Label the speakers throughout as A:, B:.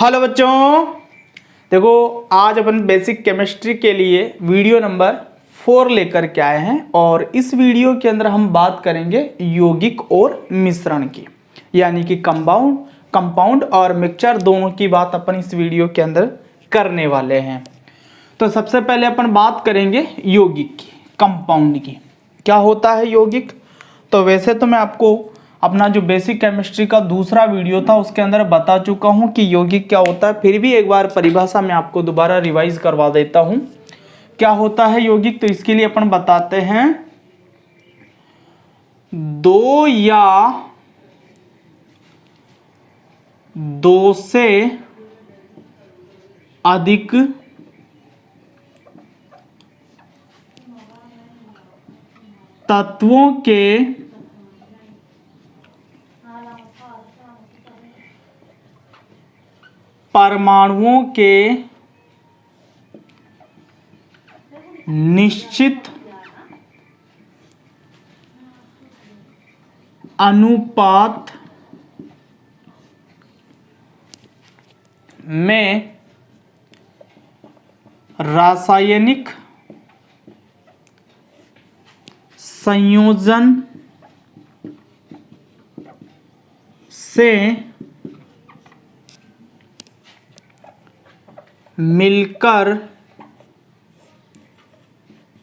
A: Hello बच्चों, देखो आज अपन बेसिक केमिस्ट्री के लिए वीडियो नंबर 4 लेकर के आए हैं और इस वीडियो के अंदर हम बात करेंगे यौगिक और मिश्रण की, यानी कि कंपाउंड और मिक्सचर दोनों की बात अपन इस वीडियो के अंदर करने वाले हैं। तो सबसे पहले अपन बात करेंगे यौगिक की, कंपाउंड की। क्या होता है यौगिक? तो वैसे तो मैं आपको अपना जो बेसिक केमिस्ट्री का दूसरा वीडियो था उसके अंदर बता चुका हूं कि यौगिक क्या होता है, फिर भी एक बार परिभाषा मैं आपको दोबारा रिवाइज करवा देता हूं। क्या होता है यौगिक? तो इसके लिए अपन बताते हैं दो या दो से अधिक तत्वों के परमाणुओं के निश्चित अनुपात में रासायनिक संयोजन से मिलकर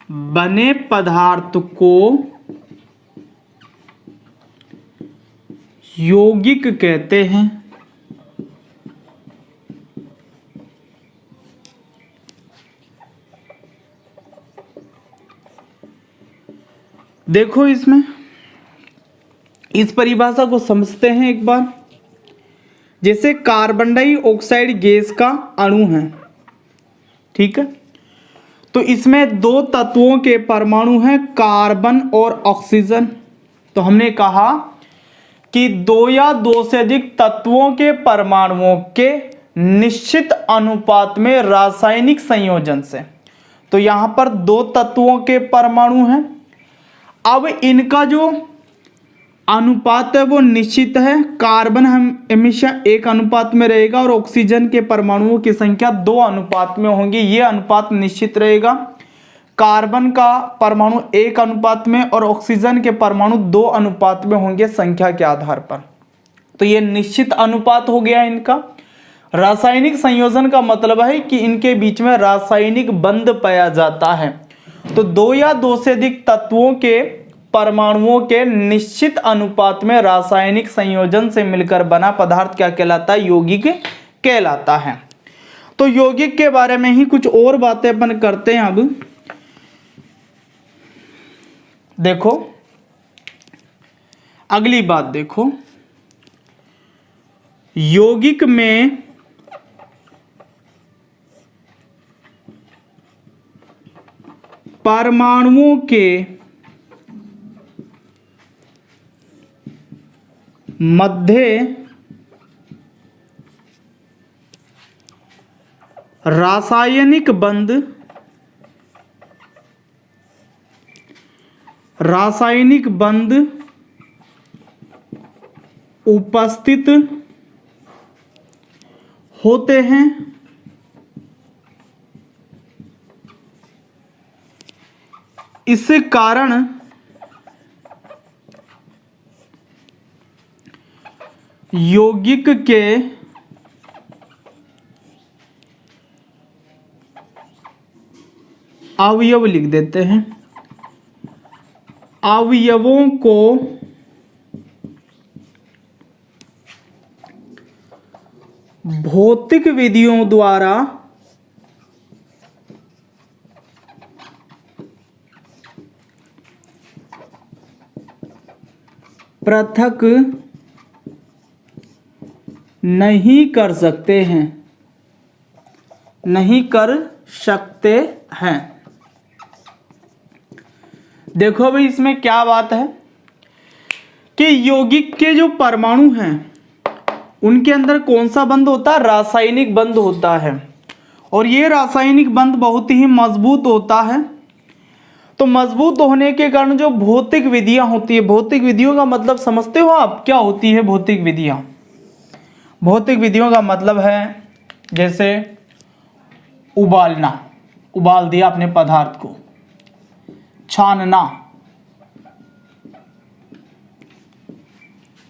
A: बने पदार्थ को यौगिक कहते हैं। देखो इसमें इस परिभाषा को समझते हैं एक बार। जैसे कार्बन डाइऑक्साइड गैस का अणु है, ठीक है, तो इसमें दो तत्वों के परमाणु हैं, कार्बन और ऑक्सीजन। तो हमने कहा कि दो या दो से अधिक तत्वों के परमाणुओं के निश्चित अनुपात में रासायनिक संयोजन से। तो यहां पर दो तत्वों के परमाणु हैं, अब इनका जो अनुपात है वो निश्चित है। कार्बन हमेशा 1 अनुपात में रहेगा और ऑक्सीजन के परमाणुओं की संख्या 2 अनुपात में होंगी। ये अनुपात निश्चित रहेगा। कार्बन का परमाणु 1 अनुपात में और ऑक्सीजन के परमाणु 2 अनुपात में होंगे संख्या के आधार पर। तो ये निश्चित अनुपात हो गया इनका। रासायनिक संयोजन का मतलब है कि इनके बीच में रासायनिक बंध पाया जाता है। तो दो या दो से अधिक तत्वों के परमाणुओं के निश्चित अनुपात में रासायनिक संयोजन से मिलकर बना पदार्थ क्या कहलाता है? यौगिक कहलाता है। तो यौगिक के बारे में ही कुछ और बातें अपन करते हैं। अब देखो अगली बात, देखो यौगिक में परमाणुओं के मध्य रासायनिक बंध उपस्थित होते हैं। इस कारण यौगिक के अवयव लिख देते हैं। अवयवों को भौतिक विधियों द्वारा पृथक नहीं कर सकते हैं। देखो भाई इसमें क्या बात है कि यौगिक के जो परमाणु हैं उनके अंदर कौन सा बंध होता है? रासायनिक बंध होता है। और ये रासायनिक बंध बहुत ही मजबूत होता है। तो मजबूत होने के कारण जो भौतिक विधियां होती है, भौतिक विधियों का मतलब समझते हो आप क्या होती है भौतिक विधियां? भौतिक विधियों का मतलब है जैसे उबालना, उबाल दिया अपने पदार्थ को, छानना,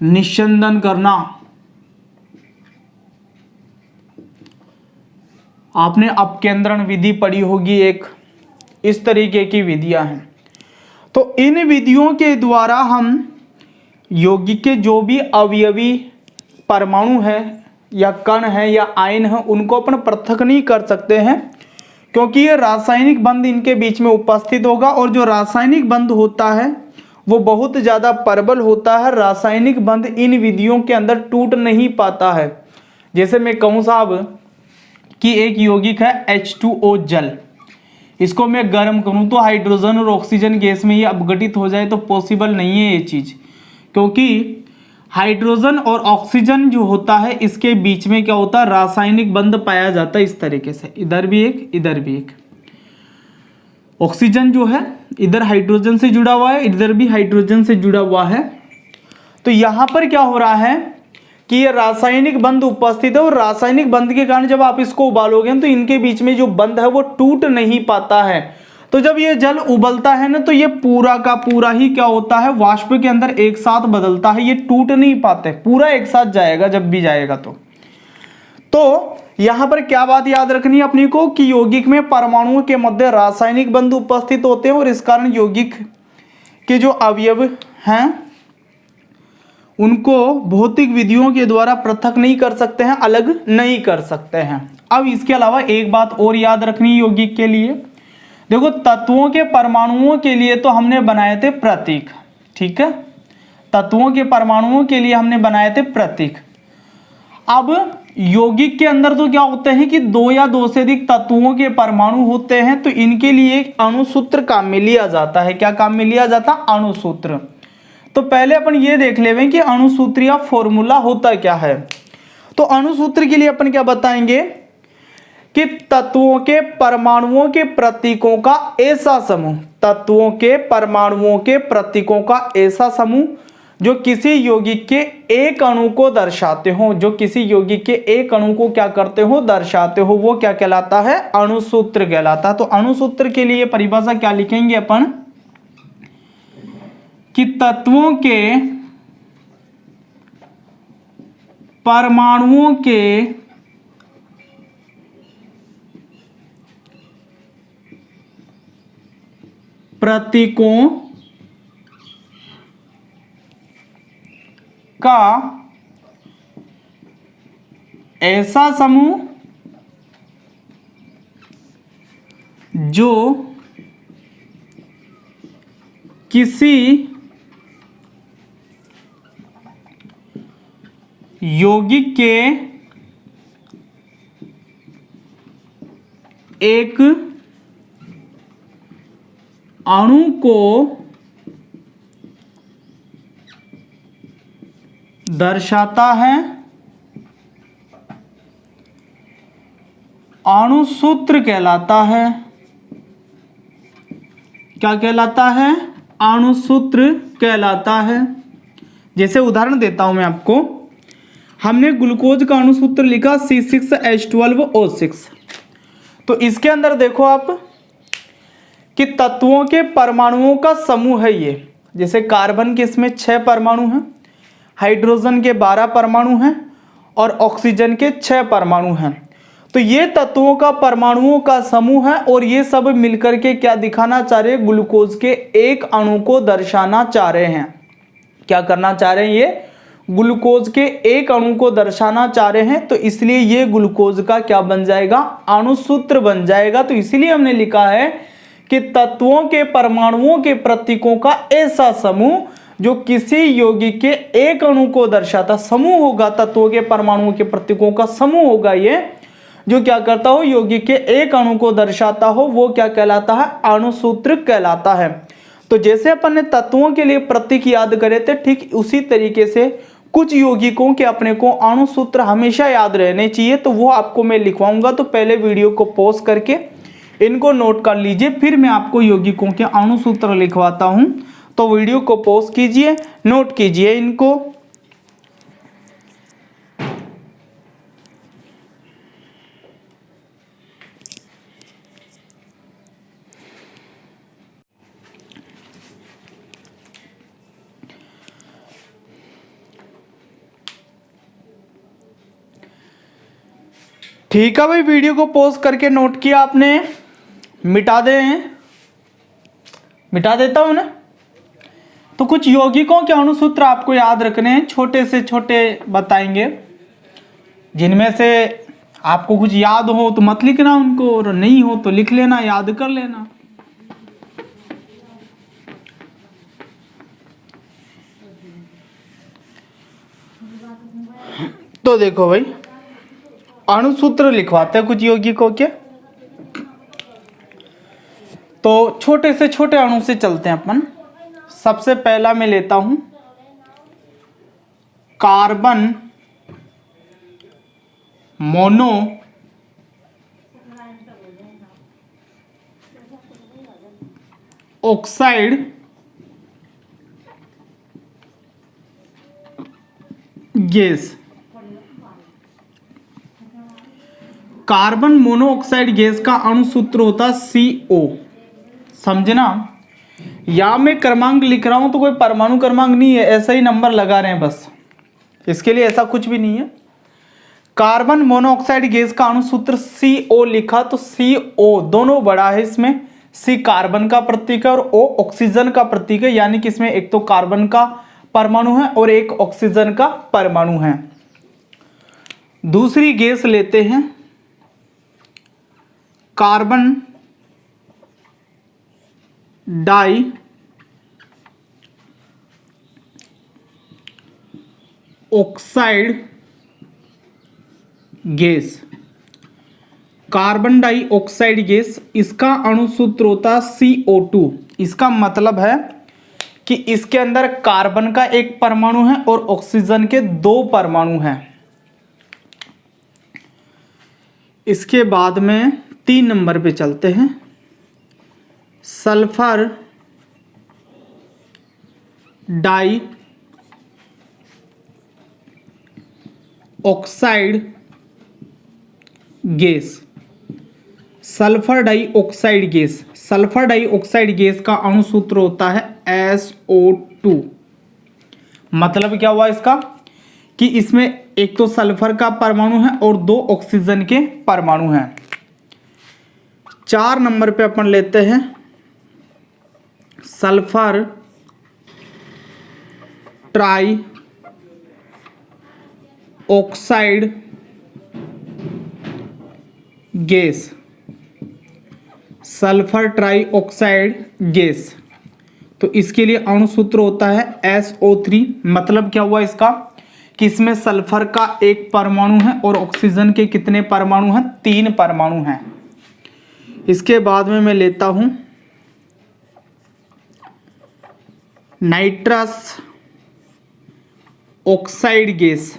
A: निस्यंदन करना। आपने अपकेंद्रण विधि पढ़ी होगी एक, इस तरीके की विधियां हैं। तो इन विधियों के द्वारा हम यौगिक के जो भी अवयवी परमाणु है या कण है या आयन है उनको अपन पृथक नहीं कर सकते हैं, क्योंकि ये रासायनिक बंध इनके बीच में उपस्थित होगा, और जो रासायनिक बंध होता है वो बहुत ज़्यादा प्रबल होता है। रासायनिक बंध इन विधियों के अंदर टूट नहीं पाता है। जैसे मैं कहूँ साहब कि एक यौगिक है H2O जल, इसको मैं गर्म करूं तो हाइड्रोजन और ऑक्सीजन गैस में ये अपघटित हो जाए, तो पॉसिबल नहीं है ये चीज़, क्योंकि हाइड्रोजन और ऑक्सीजन जो होता है इसके बीच में क्या होता है, रासायनिक बंध पाया जाता है इस तरीके से, इधर भी एक, इधर भी एक। ऑक्सीजन जो है इधर हाइड्रोजन से जुड़ा हुआ है, इधर भी हाइड्रोजन से जुड़ा हुआ है। तो यहाँ पर क्या हो रहा है कि ये रासायनिक बंध उपस्थित है, और रासायनिक बंध के कारण जब आप इसको उबालोगे तो इनके बीच में जो बंध है वो टूट नहीं पाता है। तो जब ये जल उबलता है ना तो ये पूरा का पूरा ही क्या होता है, वाष्प के अंदर एक साथ बदलता है, ये टूट नहीं पाते, पूरा एक साथ जाएगा जब भी जाएगा। तो यहां पर क्या बात याद रखनी है अपनी को कि यौगिक में परमाणुओं के मध्य रासायनिक बंध उपस्थित होते हैं, और इस कारण यौगिक के जो अवयव हैं उनको भौतिक विधियों के द्वारा पृथक नहीं कर सकते हैं, अलग नहीं कर सकते हैं। अब इसके अलावा एक बात और याद रखनी यौगिक के लिए, देखो तत्वों के परमाणुओं के लिए तो हमने बनाए थे प्रतीक, ठीक है, तत्वों के परमाणुओं के लिए हमने बनाए थे प्रतीक। अब यौगिक के अंदर तो क्या होते हैं कि दो या दो से अधिक तत्वों के परमाणु होते हैं, तो इनके लिए एक अणुसूत्र काम में लिया जाता है। क्या काम में लिया जाता? अणुसूत्र। तो पहले अपन ये देख लेंगे कि अणुसूत्र या फॉर्मूला होता क्या है। तो अणुसूत्र के लिए अपन क्या बताएंगे कि तत्वों के परमाणुओं के प्रतीकों का ऐसा समूह, तत्वों के परमाणुओं के प्रतीकों का ऐसा समूह जो किसी यौगिक के एक अणु को दर्शाते हो, जो किसी यौगिक के एक अणु को क्या करते हो, दर्शाते हो, वो क्या कहलाता है? अणुसूत्र कहलाता है। तो अणुसूत्र के लिए परिभाषा क्या लिखेंगे अपन कि तत्वों के परमाणुओं के प्रतीकों का ऐसा समूह जो किसी यौगिक के एक अणु को दर्शाता है, अणुसूत्र कहलाता है। क्या कहलाता है? अणुसूत्र कहलाता है। जैसे उदाहरण देता हूं मैं आपको, हमने ग्लूकोज का अणुसूत्र लिखा C6H12O6। तो इसके अंदर देखो आप कि तत्वों के परमाणुओं का समूह है ये। जैसे कार्बन के इसमें 6 परमाणु हैं, हाइड्रोजन के 12 परमाणु हैं और ऑक्सीजन के 6 परमाणु हैं। तो ये तत्वों का परमाणुओं का समूह है, और ये सब मिलकर के क्या दिखाना चाह रहे हैं? ग्लूकोज के एक अणु को दर्शाना चाह रहे हैं। क्या करना चाह रहे हैं? ये ग्लूकोज के एक अणु को दर्शाना चाह रहे हैं, तो इसलिए ये ग्लूकोज का क्या बन जाएगा? अणुसूत्र बन जाएगा। तो इसीलिए हमने लिखा है कि तत्वों के परमाणुओं के प्रतीकों का ऐसा समूह जो किसी यौगिक के एक अणु को दर्शाता, समूह होगा, तत्वों के परमाणुओं के प्रतीकों का समूह होगा ये, जो क्या करता हो, यौगिक के एक अणु को दर्शाता हो, वो क्या कहलाता है? अणुसूत्र कहलाता है। तो जैसे अपन ने तत्वों के लिए प्रतीक याद करे थे, ठीक उसी तरीके से कुछ यौगिकों के अपने को अणुसूत्र हमेशा याद रहने चाहिए। तो वो आपको मैं लिखवाऊंगा, तो पहले वीडियो को पॉज करके इनको नोट कर लीजिए, फिर मैं आपको यौगिकों के अणुसूत्र लिखवाता हूं। तो वीडियो को पॉज कीजिए, नोट कीजिए इनको। ठीक है भाई, वीडियो को पॉज करके नोट किया आपने, मिटा देता हूं ना। तो कुछ यौगिकों के अणुसूत्र आपको याद रखने हैं, छोटे से छोटे बताएंगे, जिनमें से आपको कुछ याद हो तो मत लिखना उनको, और नहीं हो तो लिख लेना, याद कर लेना। तो देखो भाई, अणुसूत्र लिखवाते हैं कुछ यौगिकों के। तो छोटे से छोटे अणु से चलते हैं अपन। सबसे पहला मैं लेता हूं carbon mono oxide gas. Carbon monoxide gas का अणुसूत्र होता है CO। समझना, या मैं क्रमांक लिख रहा हूं तो कोई परमाणु क्रमांक नहीं है, ऐसा ही नंबर लगा रहे हैं बस, इसके लिए ऐसा कुछ भी नहीं है। कार्बन मोनोऑक्साइड गैस का अणुसूत्र CO लिखा तो CO दोनों बड़ा है, इसमें C कार्बन का प्रतीक है और O ऑक्सीजन का प्रतीक है, यानी कि इसमें एक तो कार्बन का परमाणु है और एक ऑक्सीजन का परमाणु है। दूसरी गैस लेते हैं carbon dioxide gas. Carbon dioxide gas, इसका अणुसूत्र होता है CO2। इसका मतलब है कि इसके अंदर कार्बन का एक परमाणु है और ऑक्सीजन के 2 परमाणु हैं। इसके बाद में 3 नंबर पे चलते हैं, sulphur dioxide gas. Sulphur dioxide gas, sulphur dioxide gas का अणुसूत्र होता है SO2। मतलब क्या हुआ इसका कि इसमें एक तो सल्फर का परमाणु है और 2 ऑक्सीजन के परमाणु हैं। 4 नंबर पे अपन लेते हैं sulphur try oxide gas. Sulphur try oxide gas, तो इसके लिए अणुसूत्र होता है SO3। मतलब क्या हुआ इसका कि इसमें सल्फर का एक परमाणु है और ऑक्सीजन के कितने परमाणु हैं? 3 परमाणु हैं। इसके बाद में मैं लेता हूं nitrous oxide gas.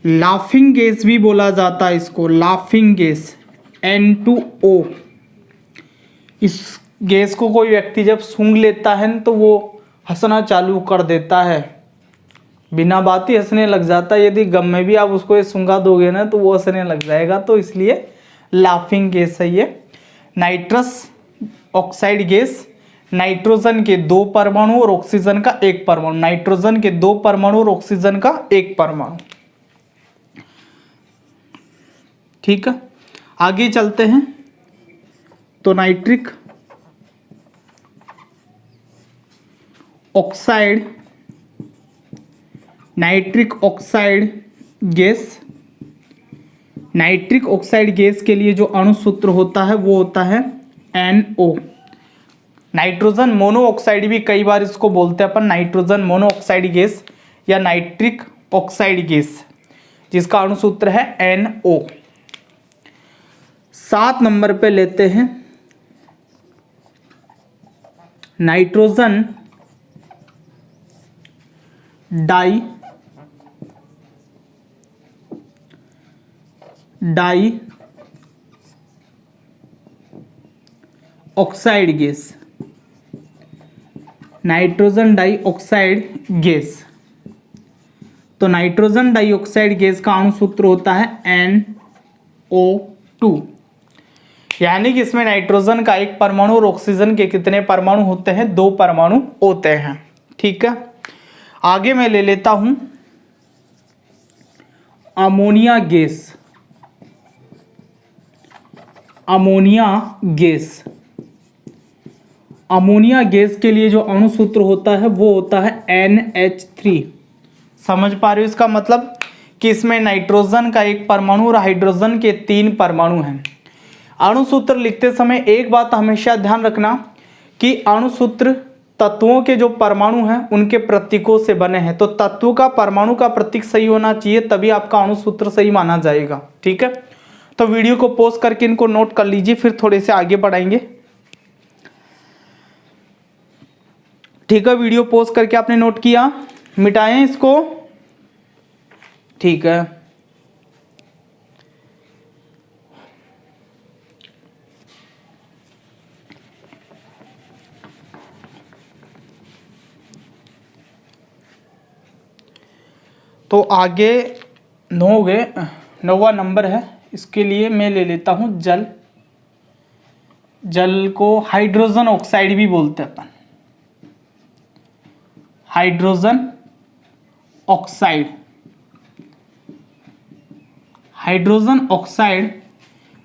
A: Laughing gas भी बोला जाता है इसको, लाफिंग गैस N2O। इस गैस को कोई व्यक्ति जब सूंघ लेता है तो वो हंसना चालू कर देता है, बिना बात ही हंसने लग जाता है। यदि गम में भी आप उसको ये सूंघा दोगे ना तो वो हंसने लग जाएगा, तो इसलिए लाफिंग गैस है ये। नाइट्रस ऑक्साइड गैस, नाइट्रोजन के 2 परमाणु और ऑक्सीजन का 1 परमाणु। नाइट्रोजन के 2 परमाणु और ऑक्सीजन का 1 परमाणु। ठीक है, आगे चलते हैं। तो nitric oxide, nitric oxide gas. Nitric oxide gas के लिए जो अणुसूत्र होता है वो होता है NO। नाइट्रोजन मोनोऑक्साइड भी कई बार इसको बोलते हैं अपन, नाइट्रोजन मोनोऑक्साइड गैस या नाइट्रिक ऑक्साइड गैस, जिसका अणुसूत्र है NO। 7 नंबर पे लेते हैं nitrogen dioxide gas. Nitrogen dioxide gas, तो नाइट्रोजन डाइऑक्साइड गैस का अणुसूत्र होता है NO2। यानी कि इसमें नाइट्रोजन का 1 परमाणु और ऑक्सीजन के कितने परमाणु होते हैं? 2 परमाणु होते हैं। ठीक है, आगे मैं ले लेता हूं ammonia gas, ammonia gas, ammonia gas के लिए जो अणु सूत्र होता है वो होता है NH3। समझ पा रहे हो इसका मतलब कि इसमें नाइट्रोजन का एक परमाणु और हाइड्रोजन के 3 परमाणु हैं। अणु सूत्र लिखते समय एक बात हमेशा ध्यान रखना कि अणु सूत्र तत्वों के जो परमाणु हैं उनके प्रतीकों से बने हैं, तो तत्व का परमाणु का प्रतीक सही होना चाहिए, तभी आपका अणु सूत्र सही माना जाएगा। ठीक है, तो वीडियो को पॉज करके इनको नोट कर लीजिए, फिर थोड़े से आगे बढ़ाएंगे। ठीक है, वीडियो पॉज करके आपने नोट किया, मिटाएं इसको। ठीक है, तो आगे 9वां नंबर है, इसके लिए मैं ले लेता हूं जल। जल को हाइड्रोजन ऑक्साइड भी बोलते हैं अपन, हाइड्रोजन ऑक्साइड। हाइड्रोजन ऑक्साइड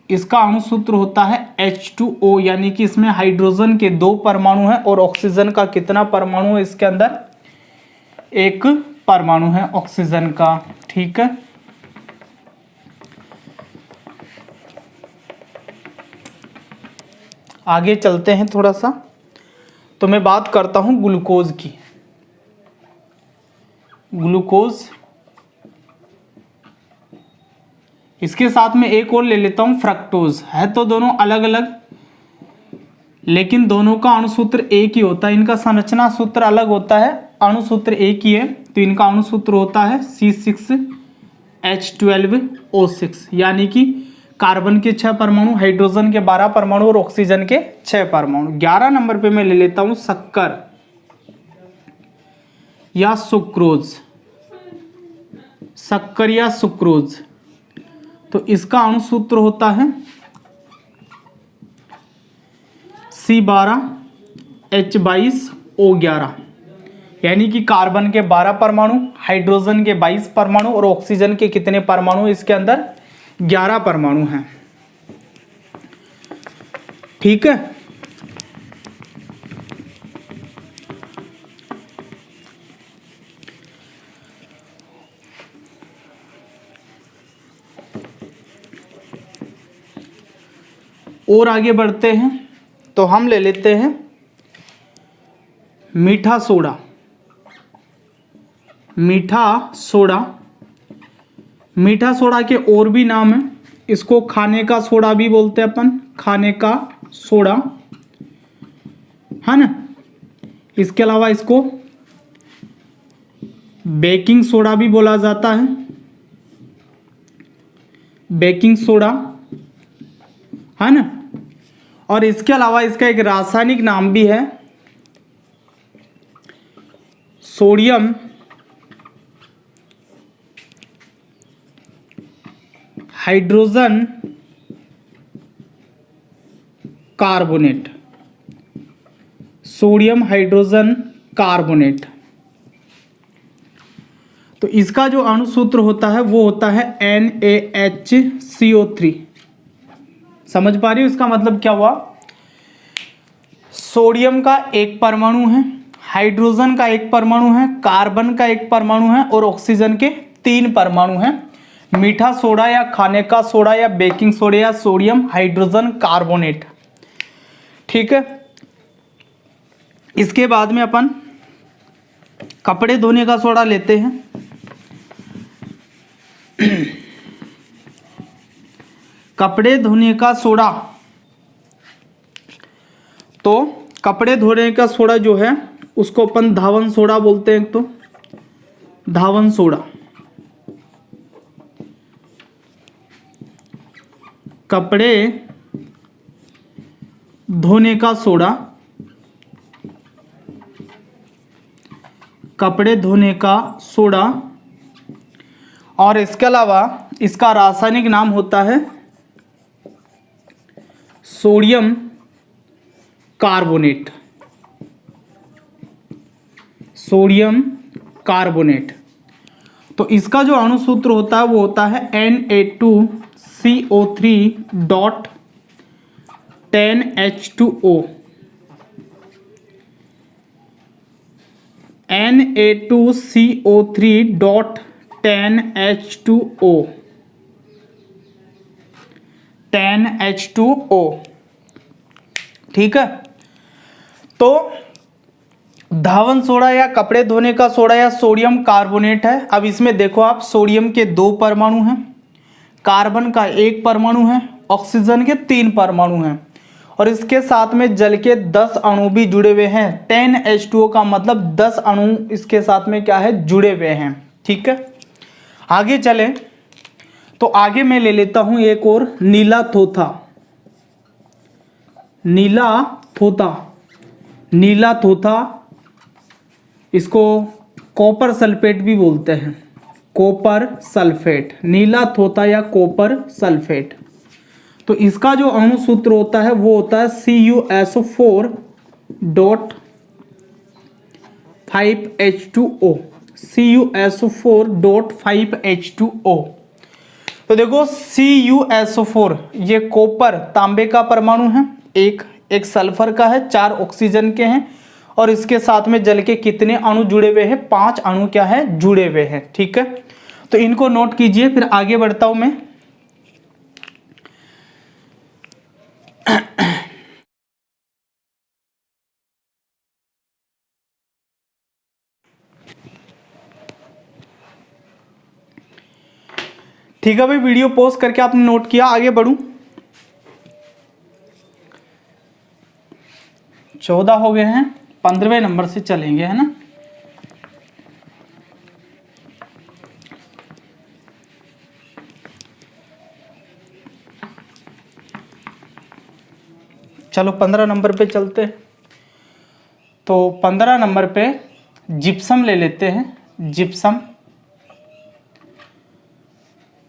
A: इसका अणु सूत्र होता है H2O, यानी कि इसमें हाइड्रोजन के 2 परमाणु हैं और ऑक्सीजन का कितना परमाणु है इसके अंदर? 1 परमाणु है ऑक्सीजन का। ठीक है, आगे चलते हैं थोड़ा सा, तो मैं बात करता हूं ग्लूकोज की। ग्लूकोज, इसके साथ में एक और ले लेता हूं फ्रक्टोज। है तो दोनों अलग अलग, लेकिन दोनों का अणुसूत्र एक ही होता है। इनका संरचना सूत्र अलग होता है, अणुसूत्र एक ही है। तो इनका अणुसूत्र होता है C6H12O6, यानी कि कार्बन के 6 परमाणु, हाइड्रोजन के 12 परमाणु और ऑक्सीजन के 6 परमाणु। 11 नंबर पे मैं ले लेता हूं शक्कर या सुक्रोज। शक्कर या सुक्रोज, तो इसका अणुसूत्र होता है C12H22O11, यानी कि कार्बन के 12 परमाणु, हाइड्रोजन के 22 परमाणु और ऑक्सीजन के कितने परमाणु इसके अंदर? 11 परमाणु हैं। ठीक है, और आगे बढ़ते हैं तो हम ले लेते हैं मीठा सोडा। मीठा सोडा, मीठा सोडा के और भी नाम है। इसको खाने का सोडा भी बोलते हैं अपन, खाने का सोडा, है ना। इसके अलावा इसको बेकिंग सोडा भी बोला जाता है, बेकिंग सोडा, है ना। और इसके अलावा इसका एक रासायनिक नाम भी है, sodium hydrogen carbonate. Sodium hydrogen carbonate, तो इसका जो अणुसूत्र होता है वो होता है NaHCO3। समझ पा रही हो इसका मतलब क्या हुआ? सोडियम का 1 परमाणु है, हाइड्रोजन का 1 परमाणु है, कार्बन का 1 परमाणु है और ऑक्सीजन के 3 परमाणु हैं। मीठा सोडा या खाने का सोडा या बेकिंग सोडा या सोडियम हाइड्रोजन कार्बोनेट। ठीक है, इसके बाद में अपन कपड़े धोने का सोडा लेते हैं। कपड़े धोने का सोडा, तो कपड़े धोने का सोडा जो है उसको अपन धावन सोडा बोलते हैं। तो धावन सोडा, कपड़े धोने का सोडा, कपड़े धोने का सोडा। और इसके अलावा इसका रासायनिक नाम होता है सोडियम कार्बोनेट। सोडियम कार्बोनेट, तो इसका जो अणुसूत्र होता है वो होता है Na2CO3 dot 10H2O। Na2CO3 dot 10H2O 10H2O। ठीक है, तो धावन सोडा या कपड़े धोने का सोडा या सोडियम कार्बोनेट है। अब इसमें देखो आप, सोडियम के 2 परमाणु हैं, कार्बन का 1 परमाणु है, ऑक्सीजन के 3 परमाणु हैं और इसके साथ में जल के 10 अणु भी जुड़े हुए हैं। 10H2O का मतलब 10 अणु इसके साथ में क्या है, जुड़े हुए हैं। ठीक है, आगे चले तो आगे मैं ले लेता हूं एक और, नीला थोथा। नीला थोथा, नीला थोथा, इसको कॉपर सल्फेट भी बोलते हैं, कॉपर सल्फेट, नीला थोथा या कॉपर सल्फेट। तो इसका जो अणुसूत्र होता है वो होता है CuSO4 dot 5H2O, CuSO4 dot 5H2O। तो देखो CuSO4 ये कॉपर, तांबे का परमाणु है, एक सल्फर का है, 4 ऑक्सीजन के हैं और इसके साथ में जल के कितने अणु जुड़े हुए हैं, 5 अणु क्या है, जुड़े हुए हैं। ठीक है, तो इनको नोट कीजिए, फिर आगे बढ़ता हूं मैं। ठीक है भाई, वीडियो पॉज करके आपने नोट किया, आगे बढ़ूं। 14 हो गए हैं, 15वें नंबर से चलेंगे, है ना। चलो 15 नंबर पे चलते हैं। तो 15 नंबर पे जिप्सम ले लेते हैं। जिप्सम,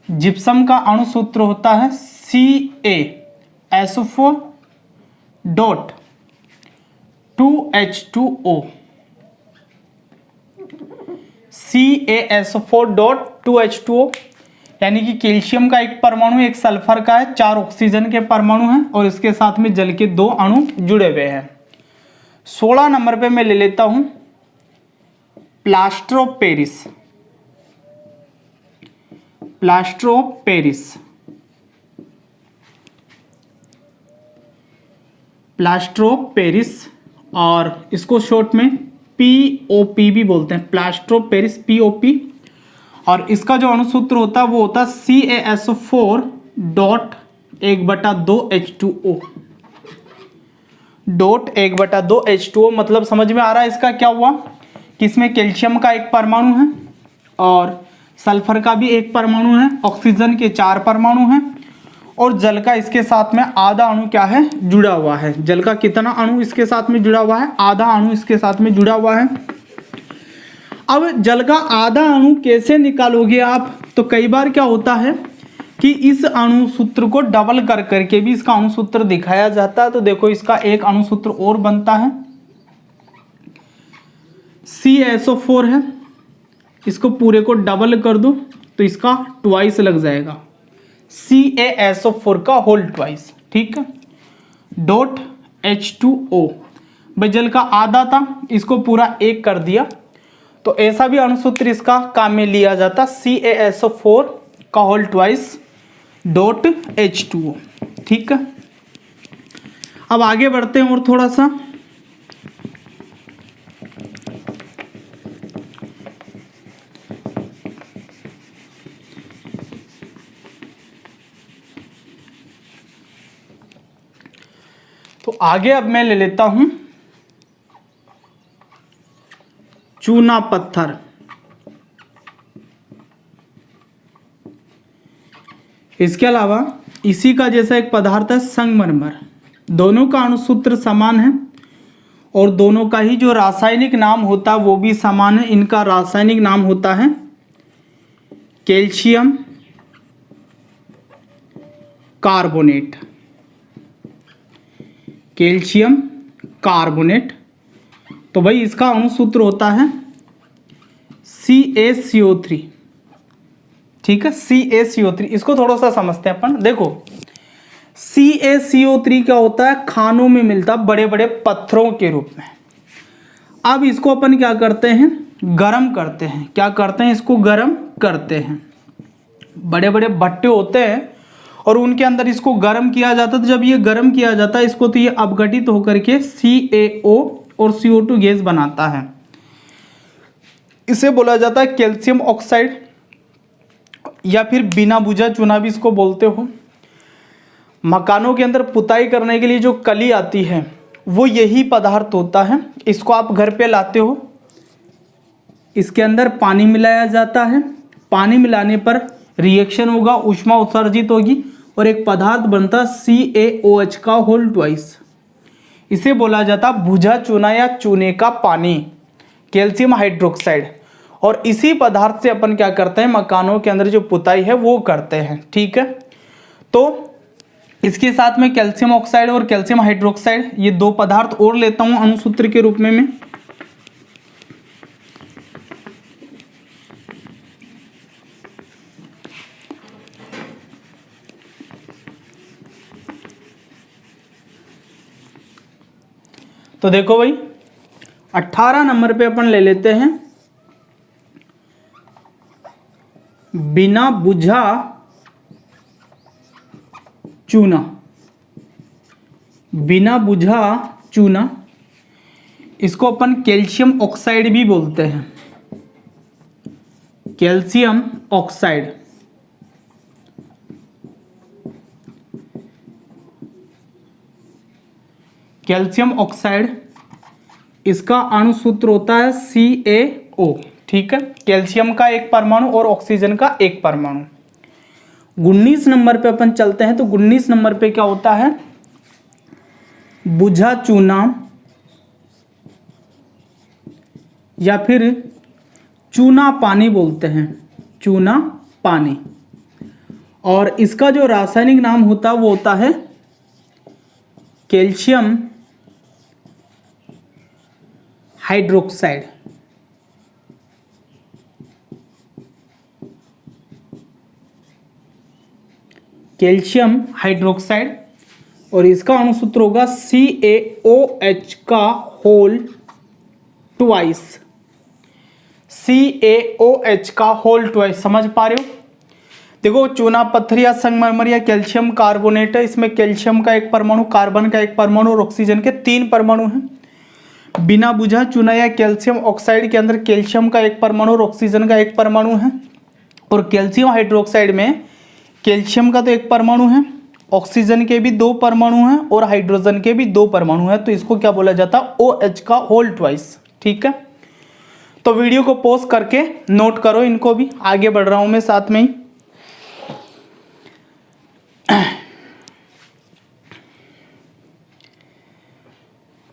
A: जिप्सम का अणुसूत्र होता है CaSO4 dot 2H2O, CaSO4 dot 2H2O, यानी कि कैल्शियम का 1 परमाणु, एक सल्फर का है, 4 ऑक्सीजन के परमाणु हैं और इसके साथ में जल के 2 अणु जुड़े हुए हैं। 16 नंबर पे मैं ले लेता हूं plaster of Paris. Plaster of Paris, plaster of Paris, और इसको शॉर्ट में POP भी बोलते हैं, प्लास्टर ऑफ पेरिस POP। और इसका जो अणुसूत्र होता है वो होता है CaSO4 dot 1/2H2O dot 1/2H2O। मतलब समझ में आ रहा है इसका क्या हुआ कि इसमें कैल्शियम का 1 परमाणु है और सल्फर का भी 1 परमाणु है, ऑक्सीजन के 4 परमाणु हैं और जल का इसके साथ में आधा अणु क्या है, जुड़ा हुआ है। जल का कितना अणु इसके साथ में जुड़ा हुआ है, आधा अणु इसके साथ में जुड़ा हुआ है। अब जल का आधा अणु कैसे निकालोगे आप, तो कई बार क्या होता है कि इस अणुसूत्र को डबल कर करके भी इसका अणुसूत्र दिखाया जाता है। तो देखो इसका एक अणुसूत्र और बनता है, CaSO4 है, इसको पूरे को डबल कर दो तो इसका ट्वाइस लग जाएगा, CaSO4 का होल ट्वाइस। ठीक है, डॉट H2O, भाई जल का आधा था, इसको पूरा 1 कर दिया, तो ऐसा भी अणुसूत्र इसका काम में लिया जाता, CaSO4 का होल ट्वाइस डॉट H2O। ठीक है, अब आगे बढ़ते हैं और थोड़ा सा। तो आगे अब मैं ले लेता हूं चूना पत्थर। इसके अलावा इसी का जैसा एक पदार्थ है संगमरमर। दोनों का अणुसूत्र समान है और दोनों का ही जो रासायनिक नाम होता है वो भी समान है। इनका रासायनिक नाम होता है कैल्शियम कार्बोनेट। Calcium carbonate. तो भाई इसका अणुसूत्र होता है CaCO3। ठीक है, CaCO3। इसको थोड़ा सा समझते हैं अपन। देखो CaCO3 क्या होता है, खानों में मिलता बड़े बड़े पत्थरों के रूप में। अब इसको अपन क्या करते हैं, गरम करते हैं। क्या करते हैं, इसको गरम करते हैं। बड़े बड़े भट्टे होते हैं और उनके अंदर इसको गर्म किया जाता है। तो जब ये गर्म किया जाता है इसको, तो ये अपघटित होकर के CaO और CO2 गैस बनाता है। इसे बोला जाता है कैल्शियम ऑक्साइड, या फिर बिना बुझा चूना भी इसको बोलते हो। मकानों के अंदर पुताई करने के लिए जो कली आती है वो यही पदार्थ होता है। इसको आप घर पे लाते हो, इसके अंदर पानी मिलाया जाता है। पानी मिलाने पर रिएक्शन होगा, ऊष्मा उत्सर्जित होगी और एक पदार्थ बनता CaOH का होल ट्वाइस। इसे बोला जाता बुझा चूना या चूने का पानी, कैल्शियम हाइड्रोक्साइड। और इसी पदार्थ से अपन क्या करते हैं, मकानों के अंदर जो पुताई है वो करते हैं। ठीक है, तो इसके साथ में कैल्शियम ऑक्साइड और कैल्शियम हाइड्रोक्साइड, ये दो पदार्थ और लेता हूं अणुसूत्र के रूप में मैं। तो देखो भाई 18 नंबर पे अपन ले लेते हैं बिना बुझा चूना। बिना बुझा चूना, इसको अपन कैल्शियम ऑक्साइड भी बोलते हैं। Calcium oxide. कैल्शियम ऑक्साइड, इसका अणुसूत्र होता है CaO। ठीक है, कैल्शियम का एक परमाणु और ऑक्सीजन का एक परमाणु। 19 नंबर पे अपन चलते हैं। तो 19 नंबर पे क्या होता है, बुझा चूना या फिर चूना पानी बोलते हैं, चूना पानी। और इसका जो रासायनिक नाम होता है वो होता है कैल्शियम हाइड्रोक्साइड। कैल्शियम हाइड्रोक्साइड, और इसका अणुसूत्र होगा CaOH का होल ट्वाइस। CaOH का होल ट्वाइस, समझ पा रहे हो। देखो चूना पत्थर या संगमरमर या कैल्शियम कार्बोनेट है, इसमें कैल्शियम का एक परमाणु, कार्बन का एक परमाणु और ऑक्सीजन के 3 परमाणु हैं। बिना बुझा चूना या कैल्शियम ऑक्साइड के अंदर कैल्शियम का एक परमाणु और ऑक्सीजन का एक परमाणु है। और कैल्शियम हाइड्रोक्साइड में कैल्शियम का तो एक परमाणु है, ऑक्सीजन के भी 2 परमाणु हैं और हाइड्रोजन के भी 2 परमाणु हैं। तो इसको क्या बोला जाता है, OH का होल ट्वाइस। ठीक है, तो वीडियो को पॉज करके नोट करो इनको भी, आगे बढ़ रहा हूं मैं साथ में ही।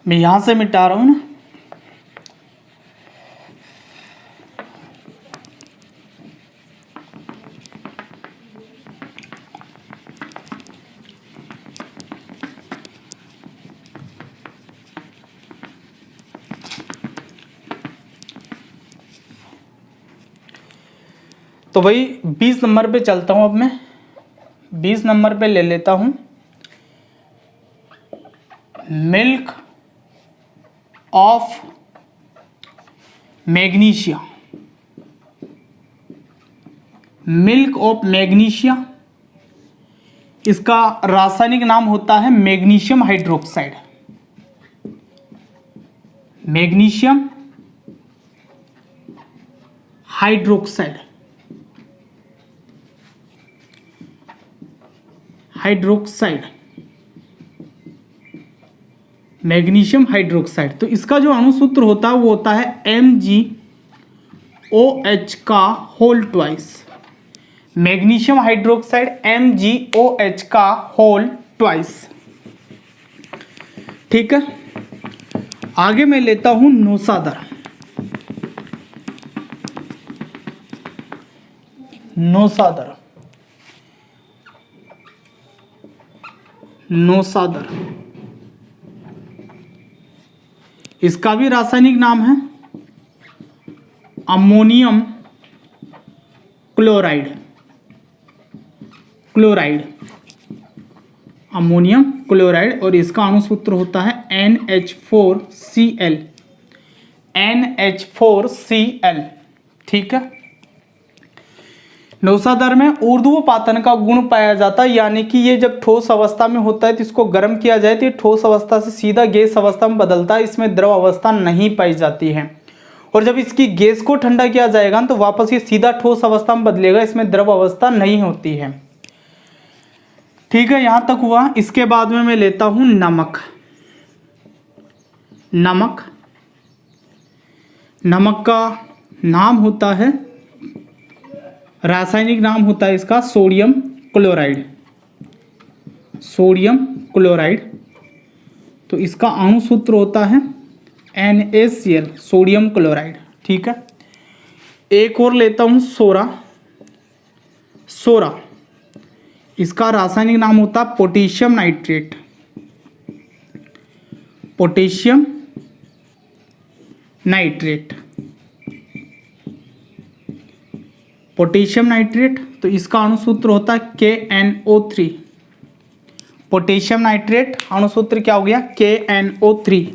A: मैं यहां से मिटा रहा हूं ना। तो भाई 20 नंबर पे चलता हूं। अब मैं 20 नंबर पे ले लेता हूं milk of magnesia. Milk of magnesia, इसका रासायनिक नाम होता है magnesium hydroxide. Magnesium hydroxide, hydroxide, magnesium hydroxide. तो इसका जो अणुसूत्र होता है वो होता है MgOH का whole twice. Magnesium hydroxide MgOH का होल ट्वाइस। ठीक है, आगे मैं लेता हूं नोसादर। नोसादर, नोसादर, इसका भी रासायनिक नाम है ammonium chloride. Chloride, ammonium chloride, और इसका अणुसूत्र होता है NH4Cl, NH4Cl। ठीक है। नौसादर में ऊर्ध्वपातन का गुण पाया जाता है, यानी कि ये जब ठोस अवस्था में होता है तो इसको गर्म किया जाए तो ये ठोस अवस्था से सीधा गैस अवस्था में बदलता है, इसमें द्रव अवस्था नहीं पाई जाती है। और जब इसकी गैस को ठंडा किया जाएगा तो वापस ये सीधा ठोस अवस्था में बदलेगा, इसमें द्रव अवस्था नहीं होती है। ठीक है, यहां तक हुआ। इसके बाद में मैं लेता हूं नमक। नमक, नमक का नाम होता है, रासायनिक नाम होता है इसका सोडियम क्लोराइड, सोडियम क्लोराइड। तो इसका अणुसूत्र होता है NaCl, सोडियम क्लोराइड। ठीक है। एक और लेता हूं सोरा। सोरा, इसका रासायनिक नाम होता है potassium nitrate, potassium nitrate, potassium nitrate. तो इसका अणुसूत्र होता है KNO3, पोटेशियम नाइट्रेट अणुसूत्र क्या हो गया, KNO3।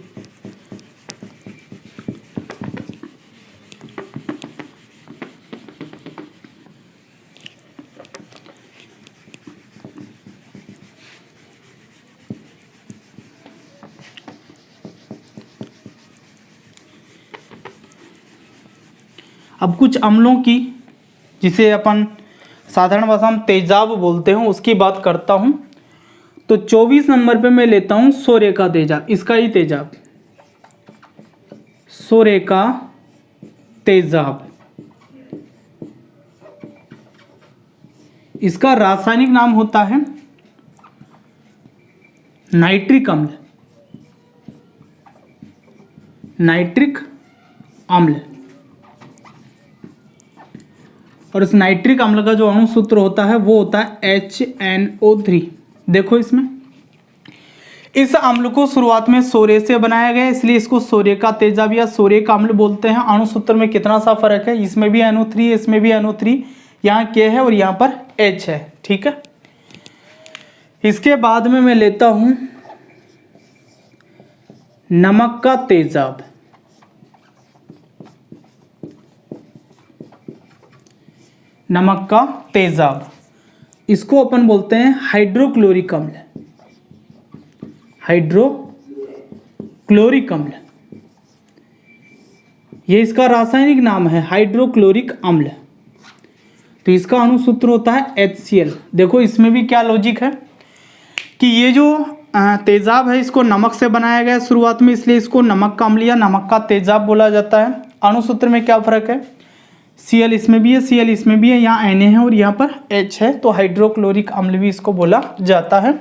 A: अब कुछ अम्लों की, जिसे अपन साधारण भाषा में तेजाब बोलते हैं, उसकी बात करता हूं। तो 24 नंबर पे मैं लेता हूं सोरे का तेजाब, इसका ही तेजाब, सोरे का तेजाब। इसका रासायनिक नाम होता है नाइट्रिक अम्ल, नाइट्रिक अम्ल। और इस नाइट्रिक अम्ल का जो अणुसूत्र होता है वो होता है HNO3। देखो इसमें, इस अम्ल को शुरुआत में सोरे से बनाया गया, इसलिए इसको सोरे का तेजाब या सोरे का अम्ल बोलते हैं। अणुसूत्र में कितना सा फर्क है, इसमें भी NO3 है, इसमें भी NO3, यहाँ K है और यहाँ पर H है। ठीक है। इसके बाद में मैं लेता हूं नमक का तेजाब। नमक का तेजाब, इसको अपन बोलते हैं हाइड्रोक्लोरिक अम्ल, हाइड्रोक्लोरिक अम्ल। ये इसका रासायनिक नाम है हाइड्रोक्लोरिक अम्ल। तो इसका अणुसूत्र होता है HCl। देखो इसमें भी क्या लॉजिक है कि ये जो तेजाब है इसको नमक से बनाया गया शुरुआत में, इसलिए इसको नमक का अम्ल या नमक का तेजाब बोला जाता है। अणुसूत्र में क्या फर्क है, Cl इसमें भी है, Cl इसमें भी है, यहाँ Na है और यहाँ पर H है, तो हाइड्रोक्लोरिक अम्ल भी इसको बोला जाता है।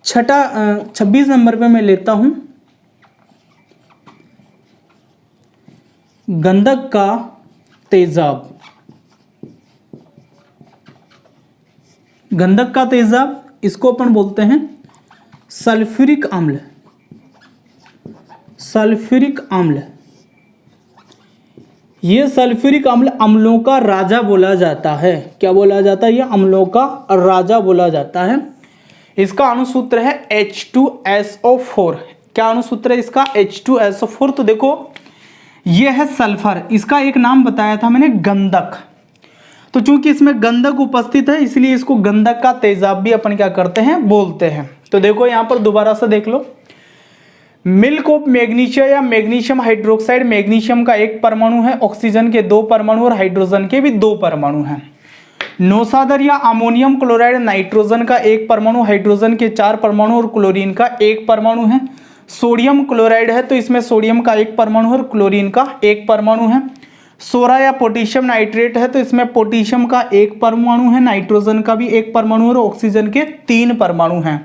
A: 26 नंबर पे मैं लेता हूं गंधक का तेजाब। गंधक का तेजाब, इसको अपन बोलते हैं सल्फ्यूरिक अम्ल, सल्फ्यूरिक अम्ल। ये सल्फ्यूरिक अम्ल अम्लों का राजा बोला जाता है। क्या बोला जाता है, ये अम्लों का राजा बोला जाता है। इसका अणुसूत्र है H2SO4। क्या अणुसूत्र है इसका, H2SO4। तो देखो ये है सल्फर, इसका एक नाम बताया था मैंने गंधक। तो चूंकि इसमें गंधक उपस्थित है इसलिए इसको गंधक का तेजाब भी अपन क्या करते हैं, बोलते हैं। तो देखो यहां पर दोबारा से देख लो, मिल्क ऑफ मैग्नीशिया या मैग्नीशियम हाइड्रोक्साइड, मैग्नीशियम का एक परमाणु है, ऑक्सीजन के 2 परमाणु और हाइड्रोजन के भी 2 परमाणु हैं। नौसादर या अमोनियम क्लोराइड, नाइट्रोजन का 1 परमाणु, हाइड्रोजन के 4 परमाणु और क्लोरीन का 1 परमाणु है। सोडियम क्लोराइड है तो इसमें सोडियम का 1 परमाणु और क्लोरीन का 1 परमाणु है। सोरा या पोटेशियम नाइट्रेट है तो इसमें पोटेशियम का 1 परमाणु है, नाइट्रोजन का भी 1 परमाणु और ऑक्सीजन के 3 परमाणु हैं।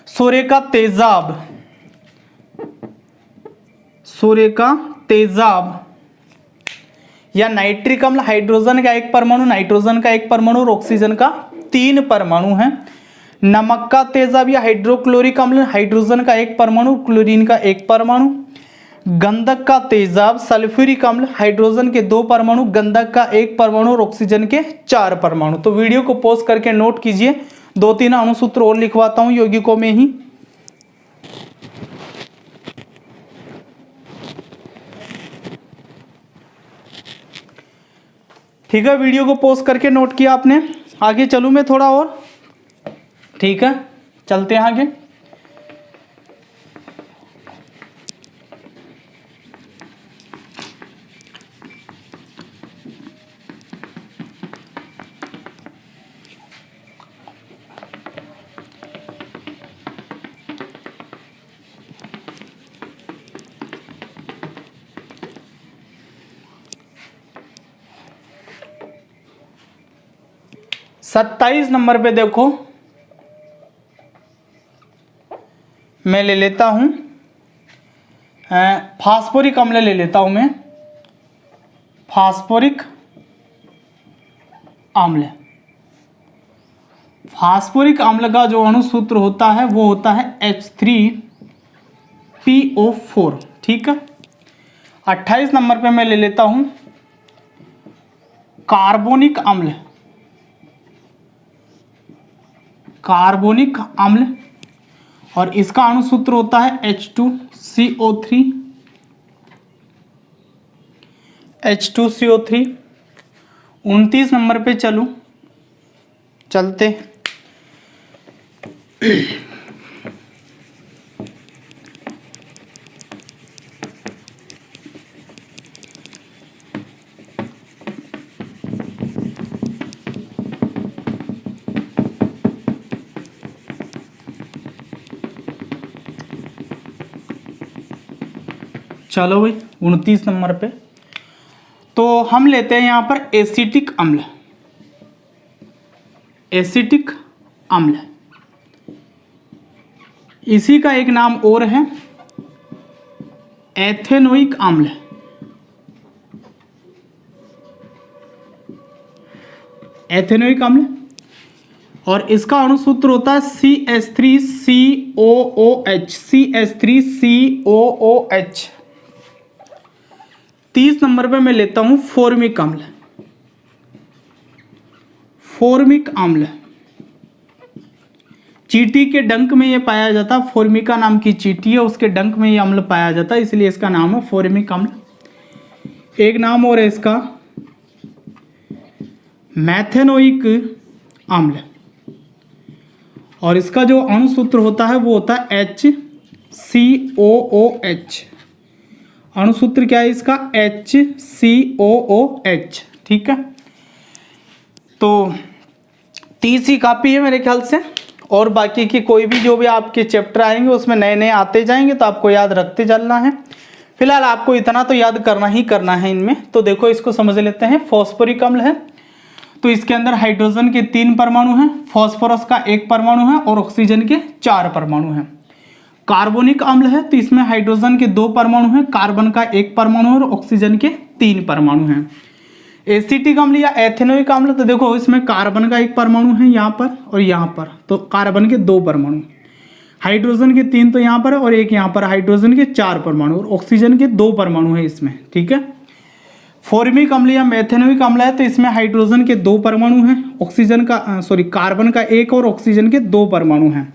A: सोरे का तेजाब, सोरे का तेजाब या नाइट्रिक अम्ल, हाइड्रोजन का 1 परमाणु, नाइट्रोजन का 1 परमाणु और ऑक्सीजन का 3 परमाणु है। नमक का तेजाब या हाइड्रोक्लोरिक अम्ल, हाइड्रोजन का 1 परमाणु, क्लोरीन का 1 परमाणु। गंधक का तेजाब, सल्फ्यूरिक अम्ल, हाइड्रोजन के 2 परमाणु, गंधक का 1 परमाणु और ऑक्सीजन के 4 परमाणु। तो वीडियो को पॉज करके नोट कीजिए, 2-3 अणुसूत्र और लिखवाता हूं यौगिकों में ही। ठीक है, वीडियो को पॉज करके नोट किया आपने। आगे चलूं मैं थोड़ा और, ठीक है, चलते हैं आगे। सत्ताईस नंबर पे देखो, मैं ले लेता हूं फास्फोरिक अम्ल ले लेता हूं मैं, फास्फोरिक अम्ल। फास्फोरिक अम्ल का जो अणुसूत्र होता है वो होता है H3PO4। ठीक है, 28 नंबर पे मैं ले लेता हूं कार्बोनिक अम्ल, कार्बोनिक अम्ल, और इसका अणुसूत्र होता है H2CO3, H2CO3। 29 नंबर पे चलते। चलो भाई 29 नंबर पे तो हम लेते हैं यहां पर एसिटिक अम्ल, एसिटिक अम्ल। इसी का एक नाम और है एथेनोइक अम्ल, एथेनोइक अम्ल, और इसका अणुसूत्र होता है CH3COOH, CH3COOH। 30 नंबर पे मैं लेता हूं फॉर्मिक अम्ल, फॉर्मिक अम्ल। चींटी के डंक में ये पाया जाता है, फॉर्मिका नाम की चींटी है, उसके डंक में ये अम्ल पाया जाता है, इसलिए इसका नाम है फॉर्मिक अम्ल। एक नाम और है इसका मैथेनोइक अम्ल, और इसका जो अणुसूत्र होता है वो होता है HCOOH। अणुसूत्र क्या है इसका? HCOOH। ठीक है, तो 30 ही काफ़ी है मेरे ख्याल से, और बाकी की कोई भी जो भी आपके चैप्टर आएंगे उसमें नए नए आते जाएंगे तो आपको याद रखते चलना है। फिलहाल आपको इतना तो याद करना ही करना है इनमें। तो देखो इसको समझ लेते हैं। फॉस्फोरिक अम्ल है तो इसके अंदर हाइड्रोजन के 3 परमाणु हैं, फॉस्फोरस का 1 परमाणु है और ऑक्सीजन के 4 परमाणु हैं। कार्बोनिक अम्ल है तो इसमें हाइड्रोजन के 2 परमाणु हैं, कार्बन का 1 परमाणु और ऑक्सीजन के 3 परमाणु हैं। एसिटिक अम्ल या एथेनोइक अम्ल तो देखो इसमें कार्बन का 1 परमाणु है यहाँ पर और यहाँ पर, तो कार्बन के 2 परमाणु, हाइड्रोजन के 3 तो यहाँ पर और 1 यहाँ पर, हाइड्रोजन के 4 परमाणु और ऑक्सीजन के 2 परमाणु है इसमें। ठीक है, फॉर्मिक अम्ल या मेथेनोइक अम्ल है तो इसमें हाइड्रोजन के 2 परमाणु हैं, ऑक्सीजन का कार्बन का 1 और ऑक्सीजन के 2 परमाणु हैं।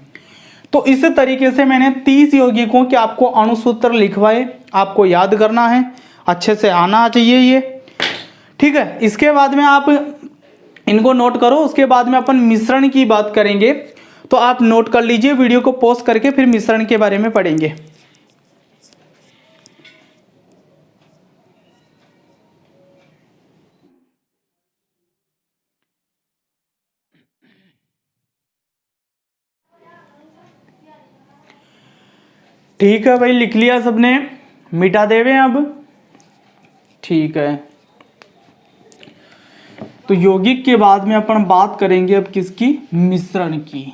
A: तो इस तरीके से मैंने 30 यौगिकों के आपको अणुसूत्र लिखवाए, आपको याद करना है, अच्छे से आना चाहिए ये। ठीक है, इसके बाद में आप इनको नोट करो, उसके बाद में अपन मिश्रण की बात करेंगे, तो आप नोट कर लीजिए, वीडियो को पॉज करके फिर मिश्रण के बारे में पढ़ेंगे। ठीक है भाई, लिख लिया सबने, मिटा देवे अब। ठीक है, तो यौगिक के बाद में अपन बात करेंगे अब किसकी? मिश्रण की।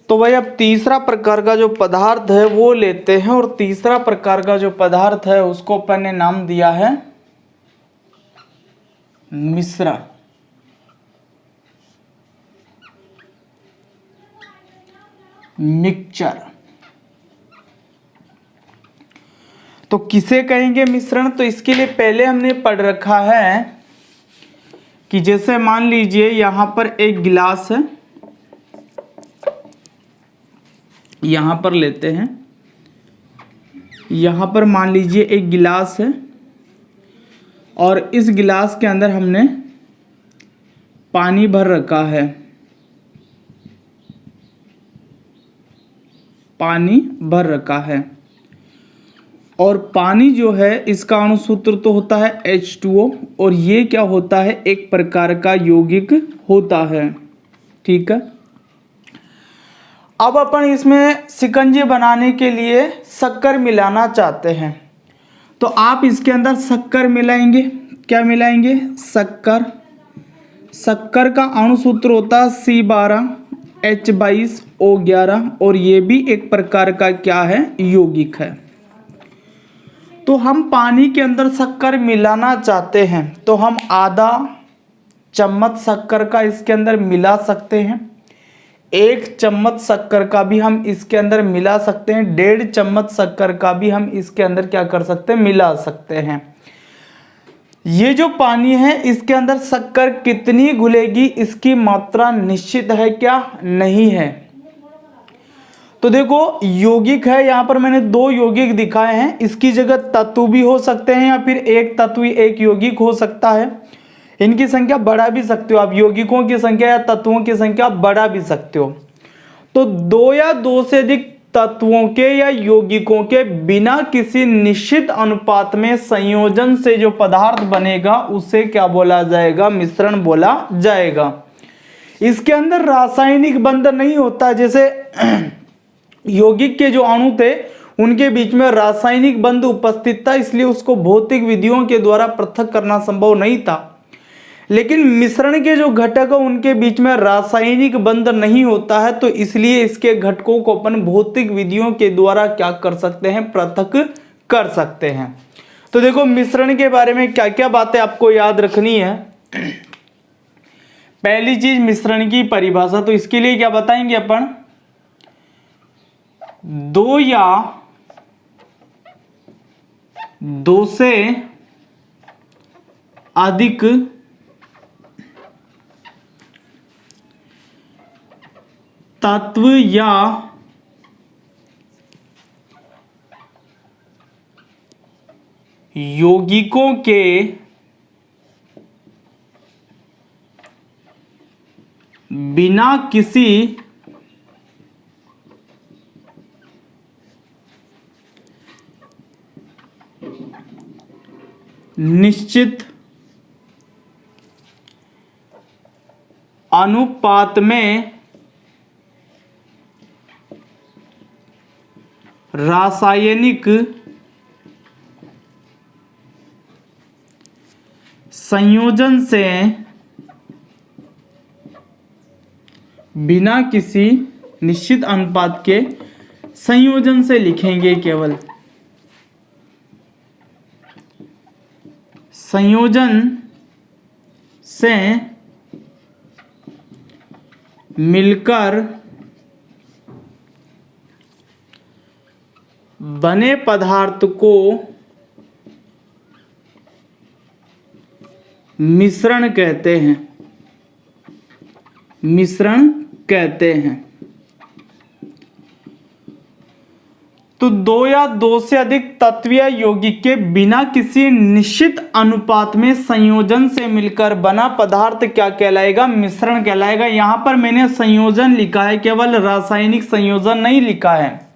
A: तो भाई अब तीसरा प्रकार का जो पदार्थ है वो लेते हैं, और तीसरा प्रकार का जो पदार्थ है उसको अपन ने नाम दिया है मिश्रण, मिक्सचर। तो किसे कहेंगे मिश्रण? तो इसके लिए पहले हमने पढ़ रखा है कि जैसे मान लीजिए यहां पर एक गिलास है, यहां पर लेते हैं, यहां पर मान लीजिए एक गिलास है और इस गिलास के अंदर हमने पानी भर रखा है, पानी भर रखा है। और पानी जो है इसका अणुसूत्र तो होता है H2O और ये क्या होता है? एक प्रकार का यौगिक होता है। ठीक है। अब अपन इसमें शिकंजी बनाने के लिए शक्कर मिलाना चाहते हैं, तो आप इसके अंदर शक्कर मिलाएंगे। क्या मिलाएंगे? शक्कर। शक्कर का अणुसूत्र होता है C12H22O11 और ये भी एक प्रकार का क्या है? यौगिक है। तो हम पानी के अंदर शक्कर मिलाना चाहते हैं तो हम आधा चम्मच शक्कर का इसके अंदर मिला सकते हैं, 1 चम्मच शक्कर का भी हम इसके अंदर मिला सकते हैं, 1.5 चम्मच शक्कर का भी हम इसके अंदर क्या कर सकते हैं? मिला सकते हैं। ये जो पानी है इसके अंदर शक्कर कितनी घुलेगी इसकी मात्रा निश्चित है क्या? नहीं है। तो देखो यौगिक है, यहां पर मैंने 2 यौगिक दिखाए हैं, इसकी जगह तत्व भी हो सकते हैं या फिर एक तत्व एक यौगिक हो सकता है। इनकी संख्या बढ़ा भी सकते हो आप, यौगिकों की संख्या या तत्वों की संख्या बढ़ा भी सकते हो। तो 2 या 2 से अधिक तत्वों के या यौगिकों के बिना किसी निश्चित अनुपात में संयोजन से जो पदार्थ बनेगा उसे क्या बोला जाएगा? मिश्रण बोला जाएगा। इसके अंदर रासायनिक बंध नहीं होता, जैसे यौगिक के जो अणु थे उनके बीच में रासायनिक बंध उपस्थित था, इसलिए उसको भौतिक विधियों के द्वारा पृथक करना संभव नहीं था। लेकिन मिश्रण के जो घटक है उनके बीच में रासायनिक बंध नहीं होता है, तो इसलिए इसके घटकों को अपन भौतिक विधियों के द्वारा क्या कर सकते हैं? पृथक कर सकते हैं। तो देखो मिश्रण के बारे में क्या क्या बातें आपको याद रखनी है। पहली चीज मिश्रण की परिभाषा, तो इसके लिए क्या बताएंगे अपन? 2 या 2 से अधिक तत्व या यौगिकों के बिना किसी निश्चित अनुपात में रासायनिक संयोजन से, बिना किसी निश्चित अनुपात के संयोजन से लिखेंगे, केवल संयोजन से मिलकर बने पदार्थ को मिश्रण कहते हैं, मिश्रण कहते हैं। तो 2 या 2 से अधिक तत्व या यौगिक के बिना किसी निश्चित अनुपात में संयोजन से मिलकर बना पदार्थ क्या कहलाएगा? मिश्रण कहलाएगा। यहां पर मैंने संयोजन लिखा है, केवल रासायनिक संयोजन नहीं लिखा है।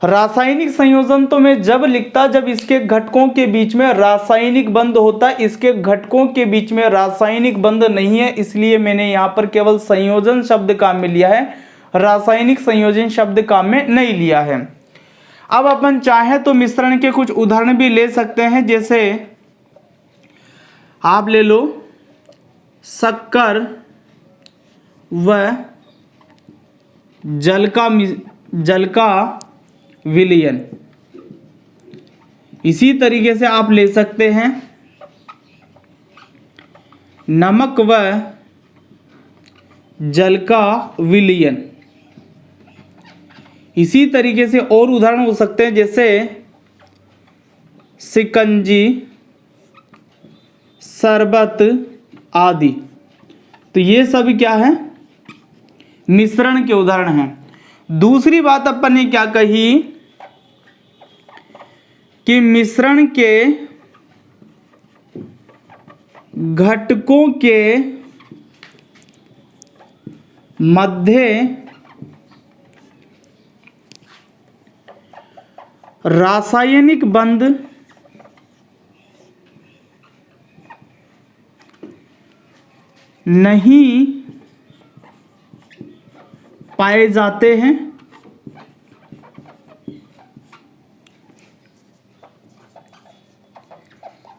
A: रासायनिक संयोजन तो मैं जब लिखता जब इसके घटकों के बीच में रासायनिक बंध होता, इसके घटकों के बीच में रासायनिक बंध नहीं है, इसलिए मैंने यहां पर केवल संयोजन शब्द काम में लिया है, रासायनिक संयोजन शब्द काम में नहीं लिया है। अब अपन चाहे तो मिश्रण के कुछ उदाहरण भी ले सकते हैं, जैसे आप ले लो शक्कर व जल का विलयन। इसी तरीके से आप ले सकते हैं नमक व जल का विलयन। इसी तरीके से और उदाहरण हो सकते हैं, जैसे शिकंजी, शरबत आदि। तो ये सब क्या है, मिश्रण के उदाहरण हैं। दूसरी बात अपन ने क्या कही कि मिश्रण के घटकों के मध्य रासायनिक बंध नहीं पाए जाते हैं।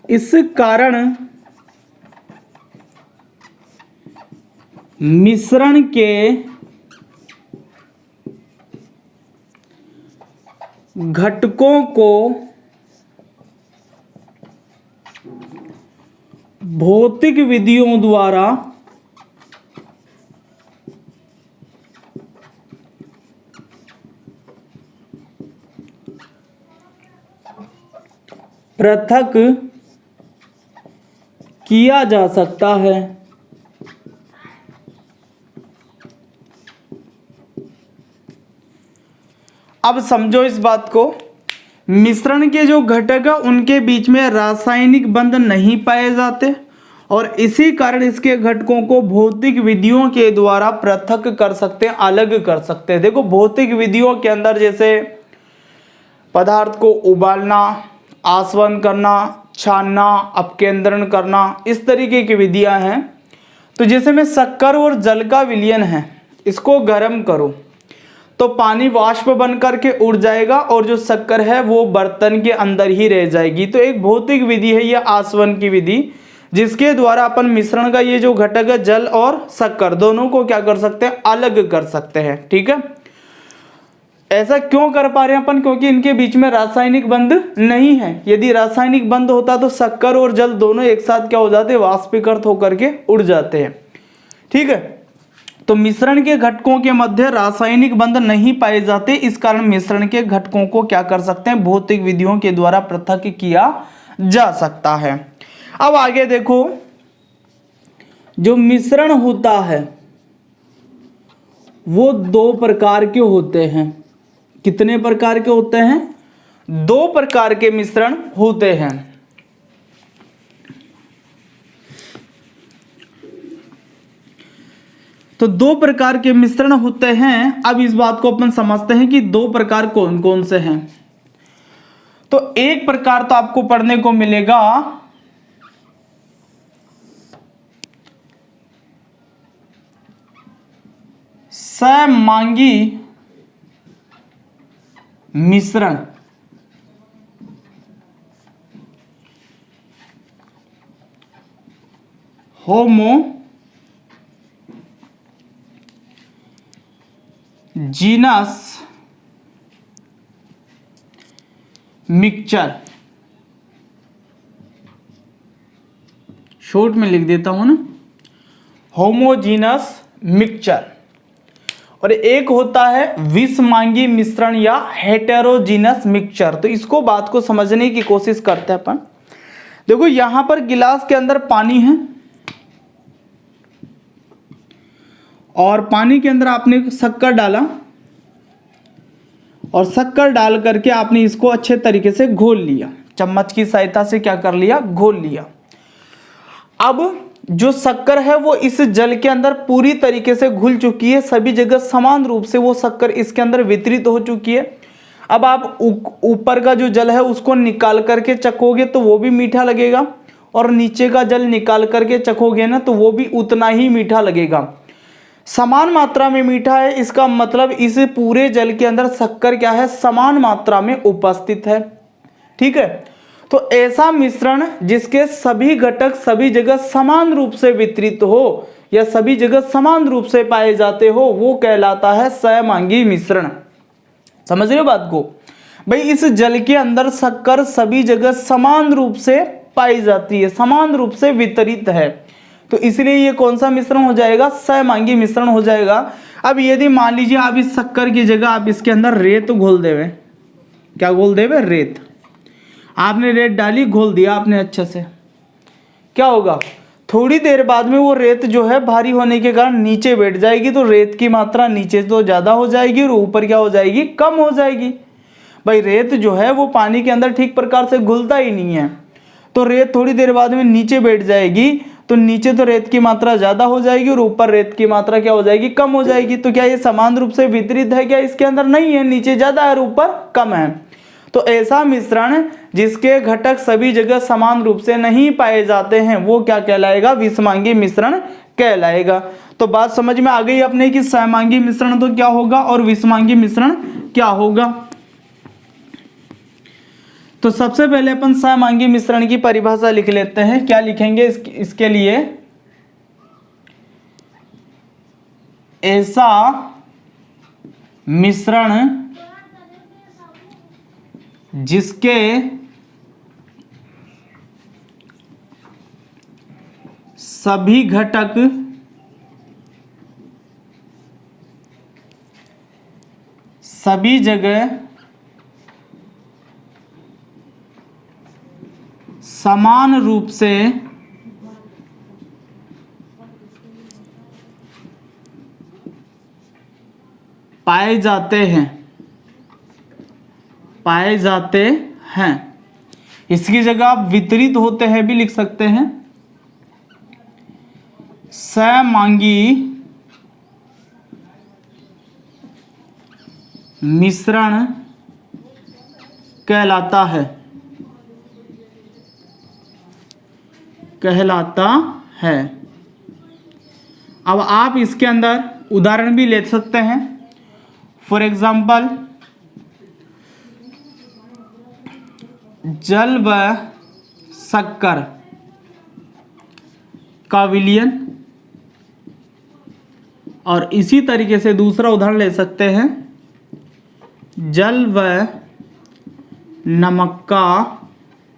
A: इस कारण मिश्रण के घटकों को भौतिक विधियों द्वारा पृथक किया जा सकता है। अब समझो इस बात को, मिश्रण के जो घटक है उनके बीच में रासायनिक बंध नहीं पाए जाते और इसी कारण इसके घटकों को भौतिक विधियों के द्वारा पृथक कर सकते हैं, अलग कर सकते हैं। देखो भौतिक विधियों के अंदर जैसे पदार्थ को उबालना, आसवन करना, छानना, अपकेंद्रण करना, इस तरीके की विधियां हैं। तो जैसे में शक्कर और जल का विलयन है, इसको गर्म करो तो पानी वाष्प बन करके उड़ जाएगा और जो शक्कर है वो बर्तन के अंदर ही रह जाएगी। तो एक भौतिक विधि है यह आसवन की विधि, जिसके द्वारा अपन मिश्रण का ये जो घटक है जल और शक्कर दोनों को क्या कर सकते हैं, अलग कर सकते हैं। ठीक है, ऐसा क्यों कर पा रहे हैं अपन, क्योंकि इनके बीच में रासायनिक बंध नहीं है। यदि रासायनिक बंध होता तो शक्कर और जल दोनों एक साथ क्या हो जाते, वाष्पीकृत होकर के उड़ जाते हैं। ठीक है, तो मिश्रण के घटकों के मध्य रासायनिक बंध नहीं पाए जाते, इस कारण मिश्रण के घटकों को क्या कर सकते हैं, भौतिक विधियों के द्वारा पृथक किया जा सकता है। अब आगे देखो, जो मिश्रण होता है वो दो प्रकार के होते हैं। कितने प्रकार के होते हैं, दो प्रकार के मिश्रण होते हैं। तो दो प्रकार के मिश्रण होते हैं। अब इस बात को अपन समझते हैं कि दो प्रकार कौन कौन से हैं। तो एक प्रकार तो आपको पढ़ने को मिलेगा सममांगी मिश्रण। होमोजीनस मिक्सचर, शॉर्ट में लिख देता हूं ना, होमोजीनस मिक्सचर। और एक होता है विषमांगी मिश्रण या हेटेरोजीनस मिक्सचर। तो इसको बात को समझने की कोशिश करते हैं अपन। देखो यहां पर गिलास के अंदर पानी है और पानी के अंदर आपने शक्कर डाला और शक्कर डाल करके आपने इसको अच्छे तरीके से घोल लिया, चम्मच की सहायता से क्या कर लिया, घोल लिया। अब जो शक्कर है वो इस जल के अंदर पूरी तरीके से घुल चुकी है, सभी जगह समान रूप से वो शक्कर इसके अंदर वितरित हो चुकी है। अब आप ऊपर का जो जल है उसको निकाल करके चखोगे तो वो भी मीठा लगेगा और नीचे का जल निकाल करके चखोगे ना तो वो भी उतना ही मीठा लगेगा। समान मात्रा में मीठा है, इसका मतलब इस पूरे जल के अंदर शक्कर क्या है, समान मात्रा में उपस्थित है। ठीक है, तो ऐसा मिश्रण जिसके सभी घटक सभी जगह समान रूप से वितरित हो या सभी जगह समान रूप से पाए जाते हो वो कहलाता है सममांगी मिश्रण। समझ रहे हो बात को भाई, इस जल के अंदर शक्कर सभी जगह समान रूप से पाई जाती है, समान रूप से वितरित है, तो इसलिए ये कौन सा मिश्रण हो जाएगा, सहमांगी मिश्रण हो जाएगा। अब यदि मान लीजिए आप इस शक्कर की जगह आप इसके अंदर रेत घोल देवे, क्या घोल देवे, रेत, आपने रेत डाली, घोल दिया आपने अच्छे से, क्या होगा, थोड़ी देर बाद में वो रेत जो है भारी होने के कारण नीचे बैठ जाएगी, तो रेत की मात्रा नीचे तो ज़्यादा हो जाएगी और ऊपर क्या हो जाएगी, कम हो जाएगी। भाई रेत जो है वो पानी के अंदर ठीक प्रकार से घुलता ही नहीं है, तो रेत थोड़ी देर बाद में नीचे बैठ जाएगी, तो नीचे तो रेत की मात्रा ज़्यादा हो जाएगी और ऊपर रेत की मात्रा क्या हो जाएगी, कम हो जाएगी। तो क्या ये समान रूप से वितरित है, क्या इसके अंदर नहीं है, नीचे ज़्यादा है और ऊपर कम है। तो ऐसा मिश्रण जिसके घटक सभी जगह समान रूप से नहीं पाए जाते हैं वो क्या कहलाएगा, विषमांगी मिश्रण कहलाएगा। तो बात समझ में आ गई अपने कि सहमांगी मिश्रण तो क्या होगा और विषमांगी मिश्रण क्या होगा। तो सबसे पहले अपन सहमांगी मिश्रण की परिभाषा लिख लेते हैं। क्या लिखेंगे इसके लिए, ऐसा मिश्रण जिसके सभी घटक सभी जगह समान रूप से पाए जाते हैं। इसकी जगह आप वितरित होते हैं भी लिख सकते हैं। सहमांगी मिश्रण कहलाता है। अब आप इसके अंदर उदाहरण भी ले सकते हैं। फॉर एग्जाम्पल, जल व शक्कर का विलयन, और इसी तरीके से दूसरा उदाहरण ले सकते हैं, जल व नमक का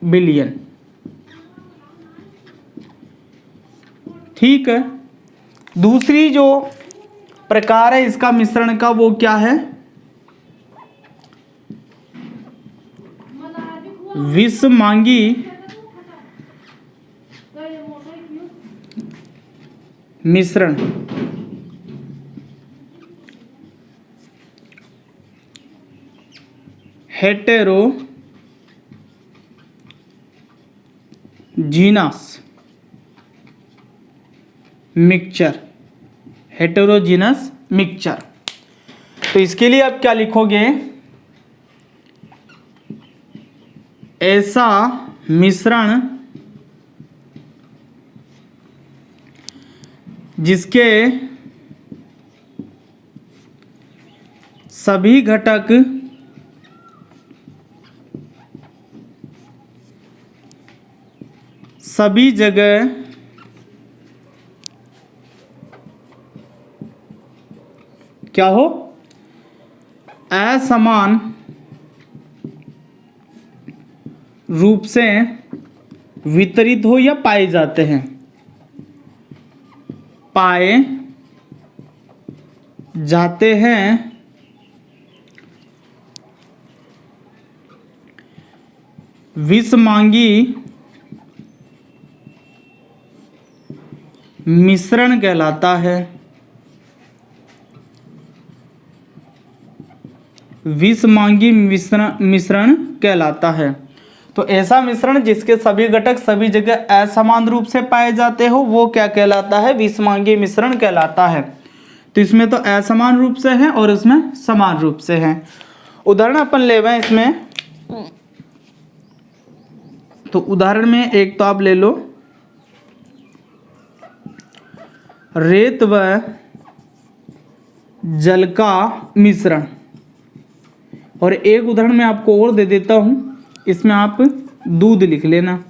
A: विलयन। ठीक है। दूसरी जो प्रकार है इसका मिश्रण का वो क्या है, विषमांगी मिश्रण। Heterogeneous mixture. तो इसके लिए आप क्या लिखोगे, ऐसा मिश्रण जिसके सभी घटक सभी जगह क्या हो, असमान रूप से वितरित हो या पाए जाते हैं, विषमांगी मिश्रण कहलाता है। विषमांगी मिश्रण कहलाता है। तो ऐसा मिश्रण जिसके सभी घटक सभी जगह असमान रूप से पाए जाते हो वो क्या कहलाता है, विषमांगी मिश्रण कहलाता है। तो इसमें तो असमान रूप से है और इसमें समान रूप से है। उदाहरण अपन लेवे इसमें, तो उदाहरण में एक तो आप ले लो रेत व जल का मिश्रण, और एक उदाहरण मैं आपको और दे देता हूं, इसमें आप दूध लिख लेना।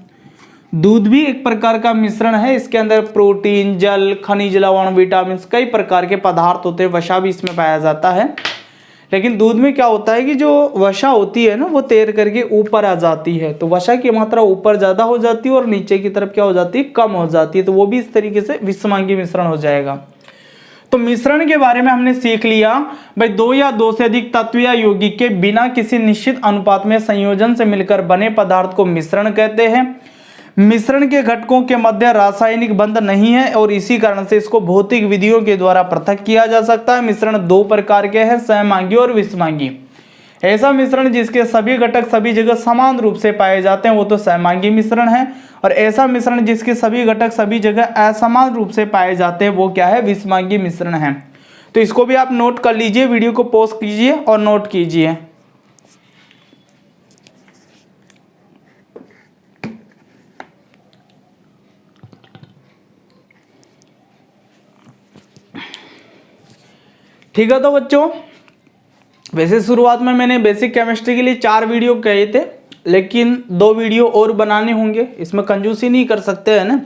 A: दूध भी एक प्रकार का मिश्रण है। इसके अंदर प्रोटीन, जल, खनिज लवण, विटामिन, कई प्रकार के पदार्थ होते हैं। वसा भी इसमें पाया जाता है। लेकिन दूध में क्या होता है कि जो वसा होती है ना वो तैर करके ऊपर आ जाती है, तो वसा की मात्रा ऊपर ज़्यादा हो जाती है और नीचे की तरफ क्या हो जाती है, कम हो जाती है, तो वो भी इस तरीके से विषमांगी मिश्रण हो जाएगा। तो मिश्रण के बारे में हमने सीख लिया भाई, दो या दो से अधिक तत्व या यौगिक के बिना किसी निश्चित अनुपात में संयोजन से मिलकर बने पदार्थ को मिश्रण कहते हैं। मिश्रण के घटकों के मध्य रासायनिक बंध नहीं है और इसी कारण से इसको भौतिक विधियों के द्वारा पृथक किया जा सकता है। मिश्रण दो प्रकार के हैं, सहमांगी और विषमांगी। ऐसा मिश्रण जिसके सभी घटक सभी जगह समान रूप से पाए जाते हैं वो तो सहमांगी मिश्रण है, और ऐसा मिश्रण जिसके सभी घटक सभी जगह असमान रूप से पाए जाते हैं वो क्या है, विषमांगी मिश्रण है। तो इसको भी आप नोट कर लीजिए, वीडियो को पॉज कीजिए और नोट कीजिए। ठीक है, तो बच्चों वैसे शुरुआत में मैंने बेसिक केमिस्ट्री के लिए 4 वीडियो कहे थे, लेकिन 2 वीडियो और बनाने होंगे, इसमें कंजूसी नहीं कर सकते हैं ना,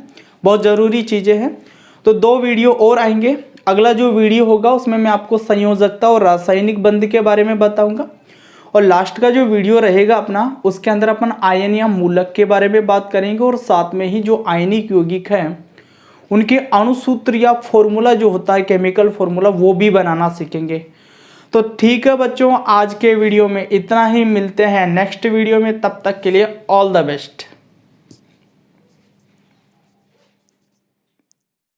A: बहुत ज़रूरी चीज़ें हैं, तो 2 वीडियो और आएंगे। अगला जो वीडियो होगा उसमें मैं आपको संयोजकता और रासायनिक बंध के बारे में बताऊंगा, और लास्ट का जो वीडियो रहेगा अपना उसके अंदर अपन आयन या मूलक के बारे में बात करेंगे, और साथ में ही जो आयनिक यौगिक हैं उनके अणुसूत्र या फॉर्मूला जो होता है, केमिकल फॉर्मूला, वो भी बनाना सीखेंगे। तो ठीक है बच्चों, आज के वीडियो में इतना ही, मिलते हैं नेक्स्ट वीडियो में, तब तक के लिए ऑल द बेस्ट।